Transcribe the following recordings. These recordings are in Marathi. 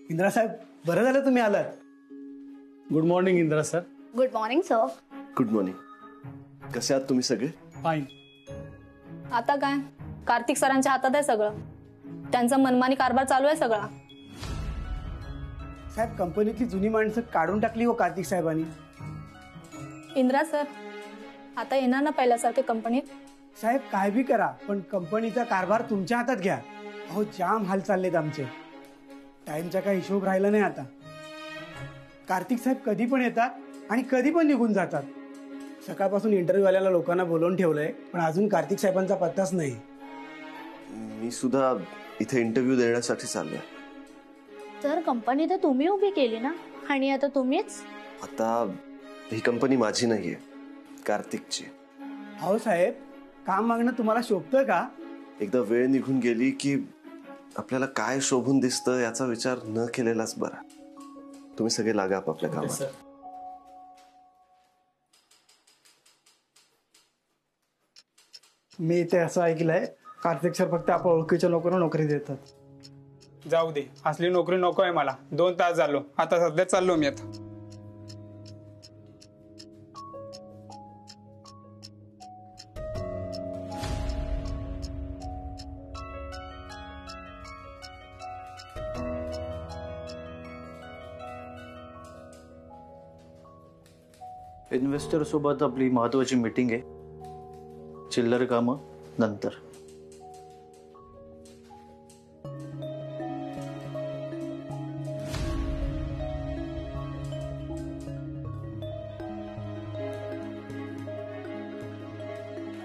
इंद्रा साहेब, बरं झालं तुम्ही आलात. Good morning Indra sir. Good morning sir. Good morning. कसे आहात तुम्ही सगळे? फाईन. आता काय, कार्तिक सरांच्या हातात आहे सगळं. त्यांचा मनमानी कारभार चालू आहे सगळा. साहेब, कंपनीतली जुनी माणसं काढून टाकली हो कार्तिक साहेबांनी. इंद्रा सर आता येणार ना पहिल्यासारखे कंपनीत? साहेब, काय बी करा पण कंपनीचा कारभार तुमच्या हातात घ्या. अहो, जाम हाल चाललेत आमचे. टाइमचा काही हिशोब राहिला नाही आता. कार्तिक साहेब कधी पण येतात आणि कधी पण निघून जातात. सकाळपासून इंटरव्ह्यू आलेल्या लोकांना बोलवून ठेवलंय, पण अजून कार्तिक साहेबांचा पत्ताच नाही. मी सुद्धा इथे इंटरव्ह्यू देण्यासाठी चाललोय. तर कंपनी तर तुम्ही उभी केली ना, आणि आता तुम्हीच. आता ही कंपनी माझी नाहीये, कार्तिकची. अहो साहेब, काम मागणं तुम्हाला शोभतं का? एकदा वेळ निघून गेली की आपल्याला काय शोभून दिसतं याचा विचार न केलेलाच बरा. तुम्ही सगळे लागा आपापल्या कामात. मी ते असं ऐकलंय, कार्तिक सर फक्त आपण ओळखीच्या लोकांना नोकरी देतात. जाऊ दे, असली नोकरी नको आहे मला. 2 तास झालो, आता सध्या चाललो मी. आता इन्व्हेस्टर सोबत आपली महत्वाची मीटिंग आहे. चिल्लर कामं नंतर.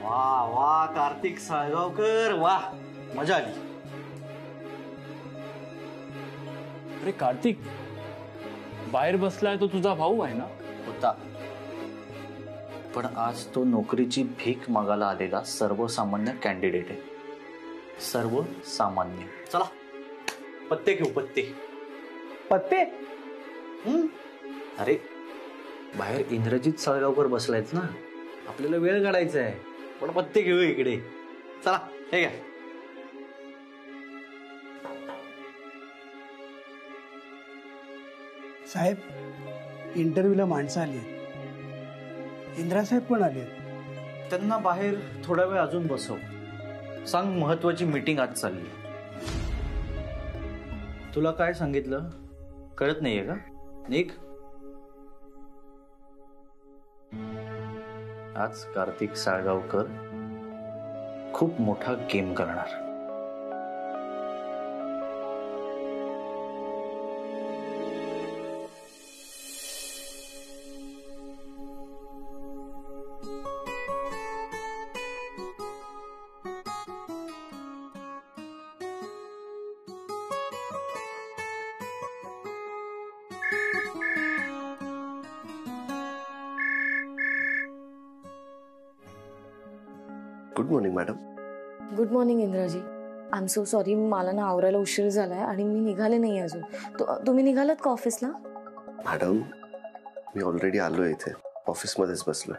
वाह वाह कार्तिक साळगावकर, वाह, मजा आली. अरे कार्तिक, बाहेर बसलाय तो तुझा भाऊ आहे ना? होता, पण आज तो नोकरीची भीक मागायला आलेला सर्वसामान्य कॅन्डिडेट आहे. सर्वसामान्य. चला पत्ते घेऊ. पत्ते. पत्ते? अरे बाहेर इंद्रजित साळगावकर बसलायत ना, आपल्याला वेळ काढायचा आहे, पण पत्ते घेऊ इकडे. चला हे घ्या. साहेब, इंटरव्ह्यूला माणसं आली. इंद्रा साहेब पण आले. त्यांना बाहेर थोडा वेळ अजून बसव. सांग महत्वाची मीटिंग आज चालली. तुला काय सांगितलं कळत नाहीये का? निघ. आज कार्तिक साळगावकर खूप मोठा गेम करणार. Good morning madam. Good morning Indraji. I am so sorry, मला ना आवरायला उशीर झालाय आणि मी निघाले नाही अजून. तुम्ही निघालात का ऑफिसला? मॅडम, मी ऑलरेडी आलोय इथे, ऑफिसमध्येच बसलोय.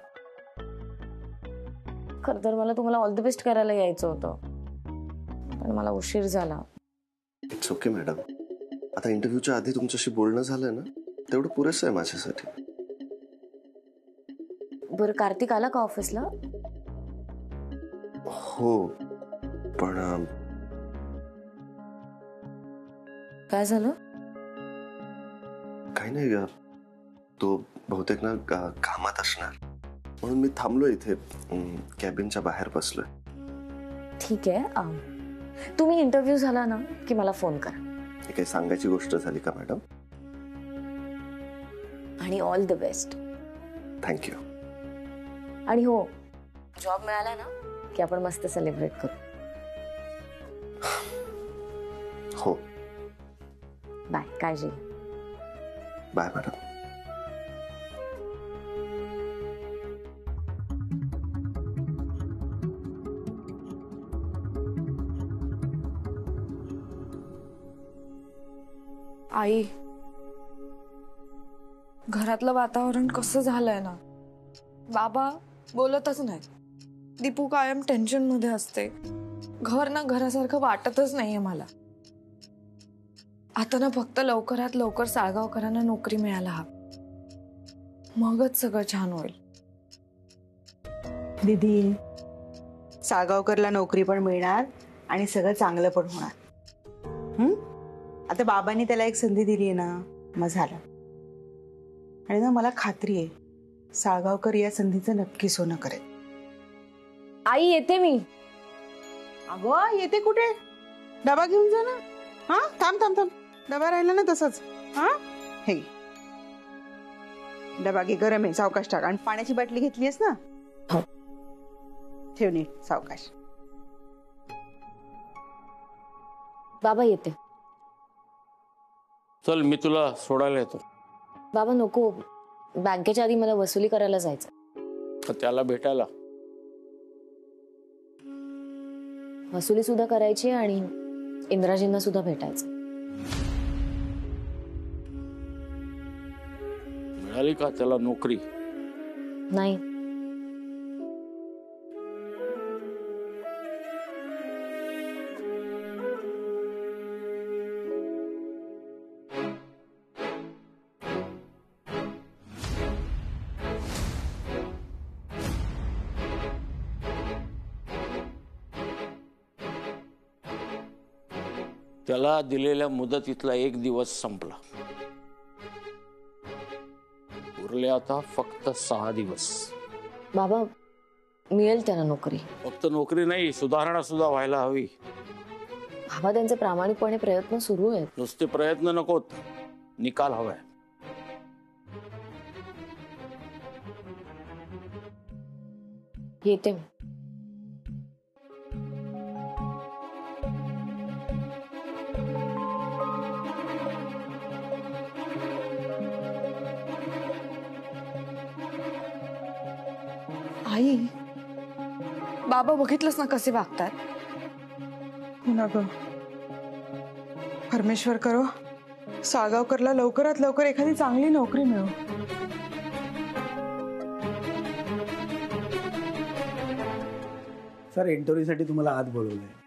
खरं तर मला तुम्हाला ऑल द बेस्ट करायला यायचं होतं, पण मला उशीर झाला. It's okay madam. आता इंटरव्ह्यूच्या आधी तुमच्याशी बोलणं झालंय ना, तेवढं पुरेसं आहे माझ्यासाठी. बरं, कार्तिक आला का ऑफिसला? हो, पण काय झालं? काही नाही ग, तो बहुतेक ना कामात असणार, म्हणून मी थांबलो इथे, कॅबिनच्या बाहेर बसलोय. ठीक आहे, तुम्ही इंटरव्ह्यू झाला ना की मला फोन करा. हे काही सांगायची गोष्ट झाली का मॅडम? आणि ऑल द बेस्ट. थँक्यू. आणि हो, जॉब मिळाला ना की आपण मस्त सेलिब्रेट करू. हो. बाय, काळजी. Bye madam. आई, घरातलं वातावरण कसं झालंय ना. बाबा बोलतच नाही. दीपू कायम टेन्शन मध्ये असते. घर ना घरासारखं वाटतच नाहीये मला. आता ना फक्त लवकरात लवकर साळगावकरांना नोकरी मिळायला हवी. मगच सगळं छान होईल. दीदी, साळगावकरला नोकरी पण मिळणार आणि सगळं चांगलं पण होणार. आता बाबांनी त्याला एक संधी दिली आहे ना, मग झालं. आणि ना मला खात्री आहे साळगावकर या संधीचं नक्की सोनं करेल. आई येते मी. अगं येते कुठे? डबा घेऊन जा ना. हा थांब थांब थांब, डबा राहिला ना तसंच. हा हे डबा घे, गरम आहे, सावकाश टाक. आणि पाण्याची बाटली घेतलीस ना? हो. ठेव नीट, सावकाश. बाबा येते. चल मी तुला सोडायला येतो. बाबा नको, बँकेच्या आधी मला वसुली करायला जायचं. तर त्याला भेटायला वसुली सुद्धा करायची आणि इंद्राजींना सुद्धा भेटायचं. मिळाली का त्याला नोकरी? नाही. त्याला दिलेल्या मुदतीतला 1 दिवस संपला. उरले आता फक्त 6 दिवस. बाबा मिळेल त्याला नोकरी. फक्त नोकरी नाही, सुधारणा सुद्धा व्हायला हवी. बाबा त्यांचे प्रामाणिकपणे प्रयत्न सुरू आहेत. नुसते प्रयत्न नकोत, निकाल हवाय. येते. आई, बाबा बघितलंस ना कसे वागतात. हो ना ग. परमेश्वर करो साळगावकरला लवकरात लवकर एखादी चांगली नोकरी मिळो. सर, इंटरव्ह्यूसाठी तुम्हाला आत बोलवलंय.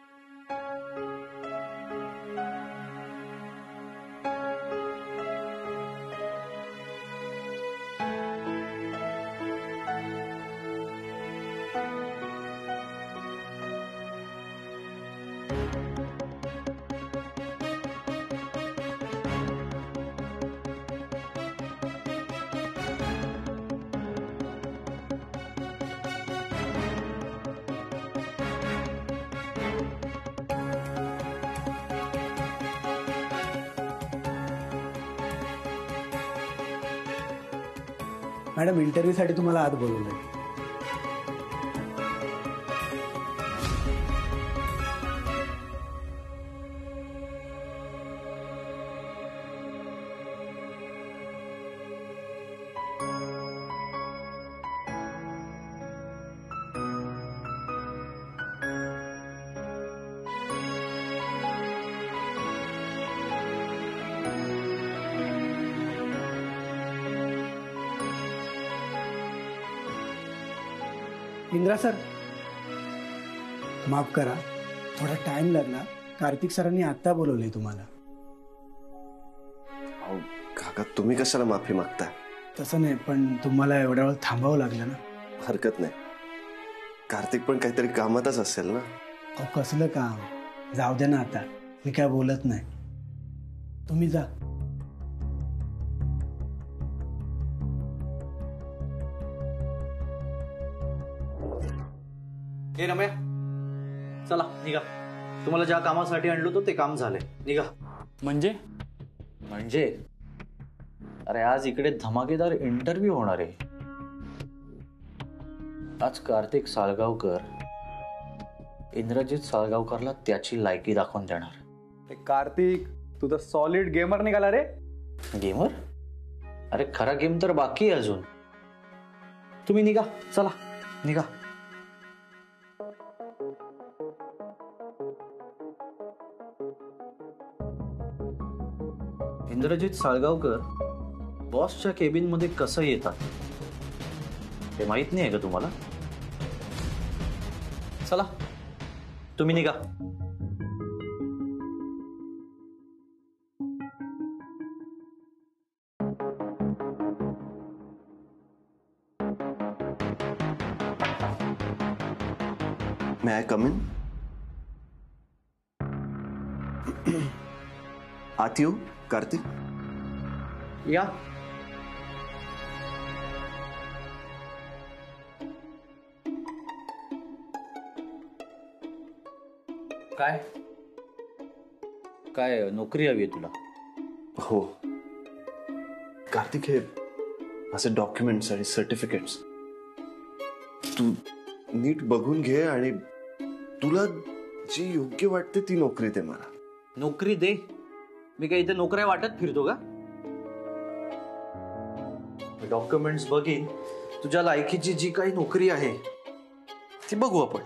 मॅडम, इंटरव्ह्यूसाठी तुम्हाला आत बोलवलंय. इंद्रा सर, माफ करा, थोडा टाइम लागला. कार्तिक सरांनी आता बोलवलंय तुम्हाला. अहो काका, तुम्ही कशाला माफी मागताय? तसं नाही, पण तुम्हाला एवढ्या वेळ थांबावं लागलं ना. हरकत नाही. कार्तिक पण काहीतरी कामातच असेल ना. अहो कसलं काम, जाऊ दे ना आता, मी काय बोलत नाही. तुम्ही जा. हे रम्या, चला निघा. तुम्हाला ज्या कामासाठी आणलो तो ते काम झालंय, निघा. म्हणजे अरे आज इकडे धमाकेदार इंटरव्ह्यू होणार आहे. आज कार्तिक साळगावकर इंद्रजित साळगावकरला त्याची लायकी दाखवून देणार. कार्तिक, तू तर सॉलिड गेमर निघाला रे. गेमर? अरे खरा गेम तर बाकी आहे अजून. तुम्ही निघा, चला निघा. इंद्रजित साळगावकर बॉसच्या केबिन मध्ये कसं येतात हे माहित नाही आहे का तुम्हाला? चला तुम्ही निघा. मे आय कम इन? आत येऊ कार्तिक? या. काय काय नोकरी हवी आहे तुला? हो कार्तिक, हे माझे डॉक्युमेंट्स आणि सर्टिफिकेट्स तू नीट बघून घे आणि तुला जी योग्य वाटते ती नोकरी दे मला. नोकरी दे? मी काय इथे नोकऱ्या वाटत फिरतो का? डॉक्युमेंट्स बघीन, तुझ्या लायकीची जी काही नोकरी आहे ती बघू आपण.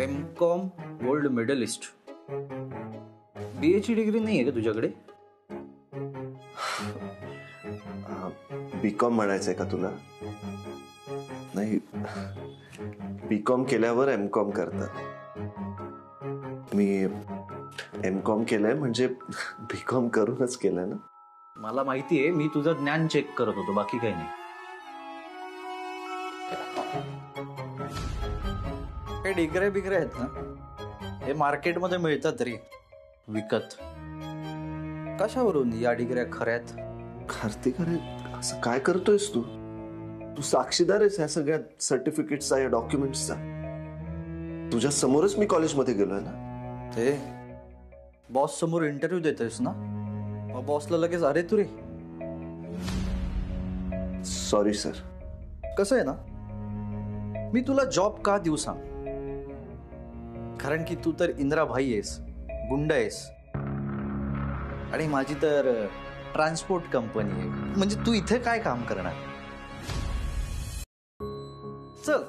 M Com gold medallist. BA ची डिग्री नाही आहे का तुझ्याकडे? B.Com म्हणायचंय का तुला? नाही, B.Com केल्यावर M.Com करतात. मी M.Com केलंय म्हणजे B.Com करूनच केलंय ना. मला माहिती आहे, मी तुझं ज्ञान चेक करत होतो, बाकी काही नाही. हे डिग्रे बिग्रे आहेत ना, हे मार्केटमध्ये मिळतात रे विकत. कशावरून या डिग्र्या खऱ्यात? कार्तिक, अरे असं काय करतोयस तू? तू साक्षीदार आहेस ह्या सगळ्या सर्टिफिकेट्सचा, या डॉक्युमेंट्सचा. तुझ्या समोरच मी कॉलेजमध्ये गेलोय ना. ते बॉस समोर इंटरव्ह्यू देतोयस ना, मग बॉसला लगेच अरे तू रे. Sorry sir. कसं आहे ना, मी तुला जॉब का देऊ सांग? कारण की तू तर इंदिराभाई आहेस, गुंड आहेस, आणि माझी तर ट्रान्सपोर्ट कंपनी आहे. म्हणजे तू इथे काय काम करणार? चल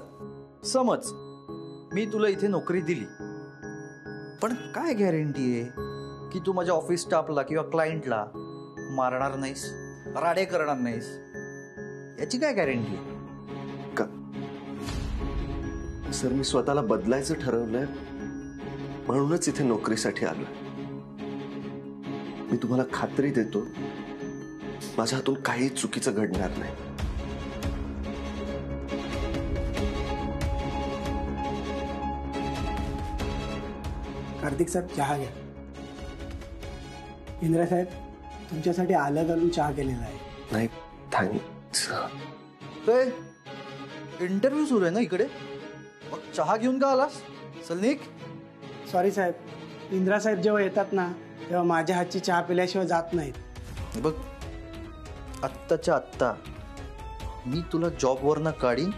समज मी तुला इथे नोकरी दिली, पण काय गॅरंटी आहे की तू माझ्या ऑफिस स्टाफला किंवा क्लायंटला मारणार नाहीस, राडे करणार नाहीस? याची काय गॅरंटी आहे? सर, मी स्वतःला बदलायचं ठरवलंय, म्हणूनच इथे नोकरीसाठी आलोय. मी तुम्हाला खात्री देतो, माझ्या हातून काही चुकीचं घडणार नाही. कार्तिक साहेब, चहा घ्या. इंदिरा साहेब, तुमच्यासाठी आलं घालून चहा केलेला आहे. नाही, थँक्स. काय इंटरव्ह्यू सुरू आहे ना इकडे, मग चहा घेऊन का आलास? चल निघ. सॉरी साहेब, इंदिरा साहेब जेव्हा येतात ना तेव्हा माझ्या हातची चहा पिल्याशिवाय जात नाहीत. बघ, आत्ताच्या आत्ता मी तुला जॉबवरनं काढीन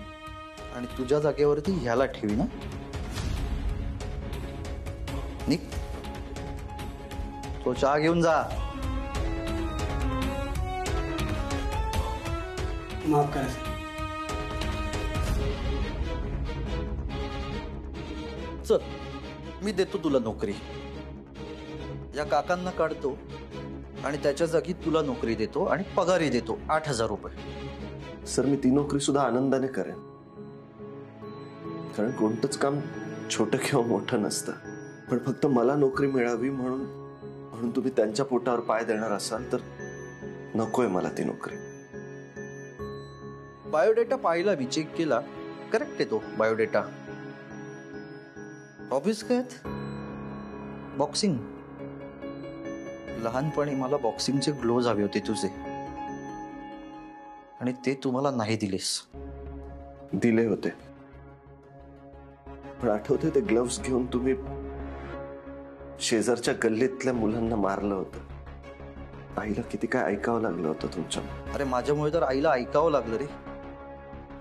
आणि तुझ्या जागेवरती ह्याला ठेवी ना. निघ, तो चहा घेऊन जा. माफ करा साहेब. चल, मी देतो तुला नोकरी. या काकांना काढतो आणि त्याच्या जागी तुला नोकरी देतो आणि पगारही देतो 8,000 रुपये. सर, मी ती नोकरी सुद्धा आनंदाने करेन, कारण कोणतंच काम छोटं किंवा मोठं नसतं. पण फक्त मला नोकरी मिळावी म्हणून तुम्ही त्यांच्या पोटावर पाय देणार असाल तर नकोय मला ती नोकरी. बायोडेटा पाहिला, मी चेक केला, करेक्ट आहे तो बायोडेटा. हॉबीज काय आहेत? बॉक्सिंग. लहानपणी मला बॉक्सिंगचे ग्लोव्ज हवे होते तुझे, आणि ते तुम्हाला नाही दिलेस. दिले होते, पण आठवते ते ग्लोव्स घेऊन तुम्ही शेजारच्या गल्लीतल्या मुलांना मारलं होतं. आईला किती काय ऐकावं लागलं होतं तुमच्या. अरे माझ्यामुळे तर आईला ऐकावं लागलं रे,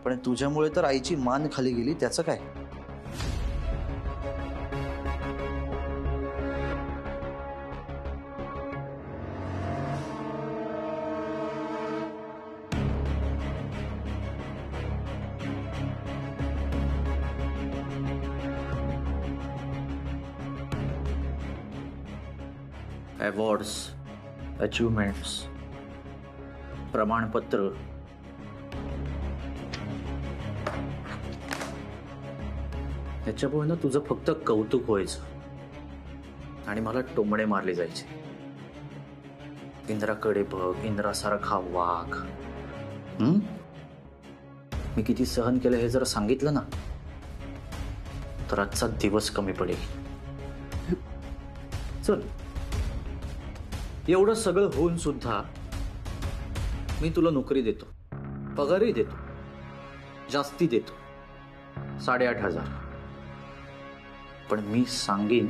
पण तुझ्यामुळे तर आईची मान खाली गेली, त्याचं काय? अवॉर्ड्स, अचिव्हमेंट्स, प्रमाणपत्र, त्याच्यामुळे ना तुझं फक्त कौतुक व्हायचं. आणि मला टोमणे मारले जायचे. इंद्राकडे बघ, इंद्रासारखा वाघ. मी किती सहन केलं हे जर सांगितलं ना तर आजचा दिवस कमी पडेल. चल, एवढं सगळं होऊन सुद्धा मी तुला नोकरी देतो, पगारही देतो, जास्ती देतो, 8,500. पण मी सांगेन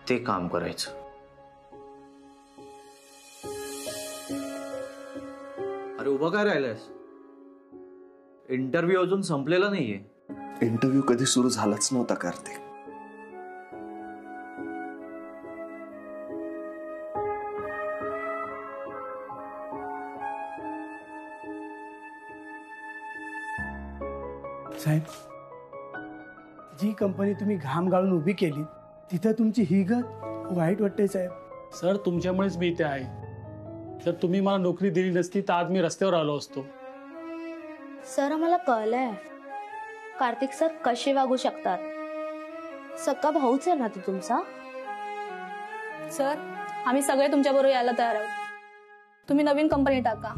ते काम करायचं. अरे उभं काय राहिलंयस? इंटरव्ह्यू अजून संपलेला नाहीये. इंटरव्ह्यू कधी सुरू झालाच नव्हता कार्तिक. साहेब, जी कंपनी तुम्ही घाम गाळून उभी केली तिथं तुमची ही गत वाईट वाटते साहेब. सर, तुमच्यामुळेच मी इथे आहे. जर तुम्ही मला नोकरी दिली नसती तर आज मी रस्त्यावर आलो असतो. सर, आम्हाला कळलंय कार्तिक सर कसे वागू शकतात. सक्का भाऊच आहे ना तो तुमचा. सर, आम्ही सगळे तुमच्याबरोबर यायला तयार आहोत. तुम्ही नवीन कंपनी टाका,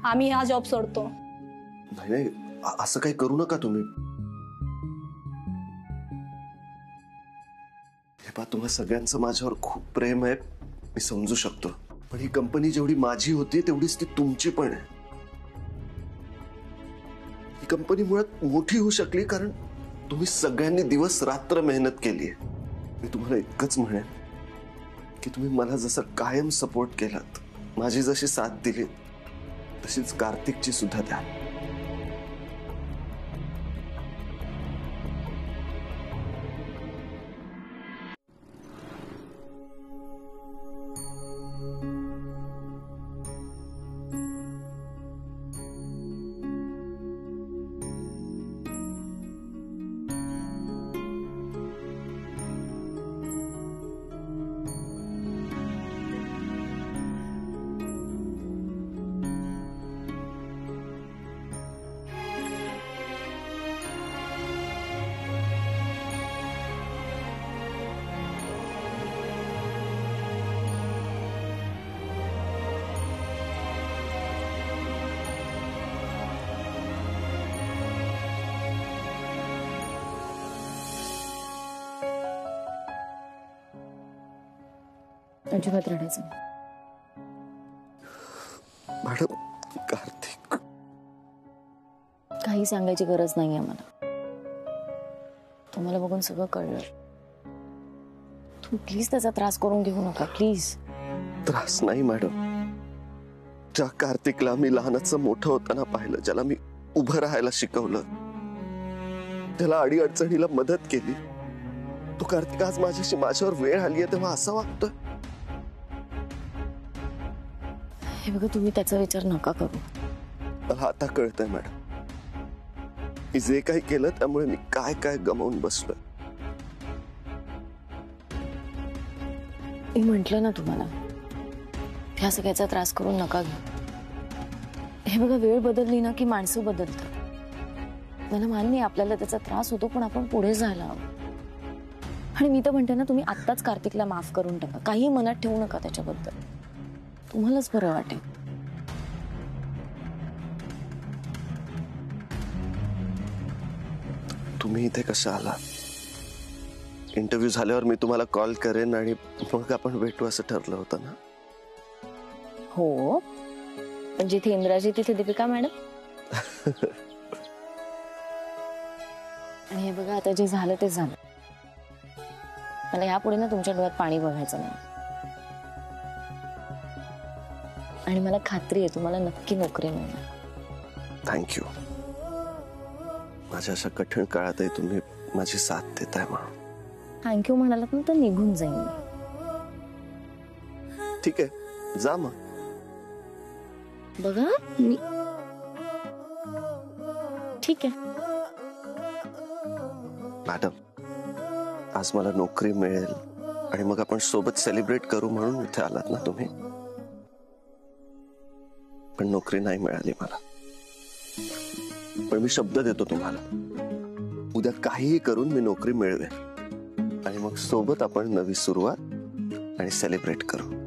आम्ही हा जॉब सोडतो. नाही नाही, असं काही करू नका तुम्ही. हे पहा, तुम्हा सगळ्यांचं माझ्यावर खूप प्रेम आहे, मी समजू शकतो. पण ही कंपनी जेवढी माझी होती तेवढीच ती तुमची पण आहे. ही कंपनी मुळात मोठी होऊ शकली कारण तुम्ही सगळ्यांनी दिवस रात्र मेहनत केली आहे. मी तुम्हाला इतकंच म्हणेन की तुम्ही मला जसं कायम सपोर्ट केलात, माझी जशी साथ दिली तशीच कार्तिकची सुद्धा द्या. अजिबात रडायचं. मॅडम, कार्तिक काही सांगायची गरज नाही आम्हाला. तुम्हाला बघून सगळं कळलं. तुम्ही प्लीज त्याचा त्रास करून घेऊ नका, प्लीज. त्रास नाही मॅडम. ज्या कार्तिकला मी लहानाचं मोठं होताना पाहिलं, ज्याला मी उभं राहायला शिकवलं, त्याला अडीअडचणीला मदत केली, तो कार्तिक आज माझ्यावर वेळ आली आहे तेव्हा असं वागतोय. हे बघा, तुम्ही त्याचा विचार नका करू. मला आता कळतंय मॅडम, मी जे काही केलं त्यामुळे मी काय काय गमावून बसलोय. मी म्हंटल ना तुम्हाला, ह्या सगळ्याचा त्रास करून नका घेऊ. हे बघा, वेळ बदलली ना की माणसं बदलतात. मला मान्य आहे आपल्याला त्याचा त्रास होतो, पण आपण पुढे जायला हवं. आणि मी तर म्हणते ना, तुम्ही आत्ताच कार्तिकला माफ करून टाका. काही मनात ठेवू नका त्याच्याबद्दल. तुम्हालाच बरं वाटेल. तुम्ही इथे कशा आला? इंटरव्ह्यू झाल्यावर मी तुम्हाला कॉल करेन आणि मग आपण भेटू असं ठरलं होतं ना? हो, पण जिथे इंद्राजी तिथे दीपिका मॅडम. आणि हे बघा, आता जे झालं ते झालं. मला यापुढे ना तुमच्या डोळ्यात पाणी बघायचं नाही. आणि मला खात्री आहे तुम्हाला नक्की नोकरी मिळणार. थँक्यू. माझ्या अशा कठीण काळातही तुम्ही माझी साथ देताय म्हणून. थँक्यू म्हणालात ना तर निघून जाईन मी. ठीक आहे, जा मग. बघा मी ठीक आहे. मॅडम, आज मला नोकरी मिळेल आणि मग आपण सोबत सेलिब्रेट करू म्हणून इथे आलात ना तुम्ही. पण नोकरी नाही मिळाली मला. पण मी शब्द देतो तुम्हाला, उद्या काहीही करून मी नोकरी मिळवेल. आणि मग सोबत आपण नवी सुरुवात आणि सेलिब्रेट करू.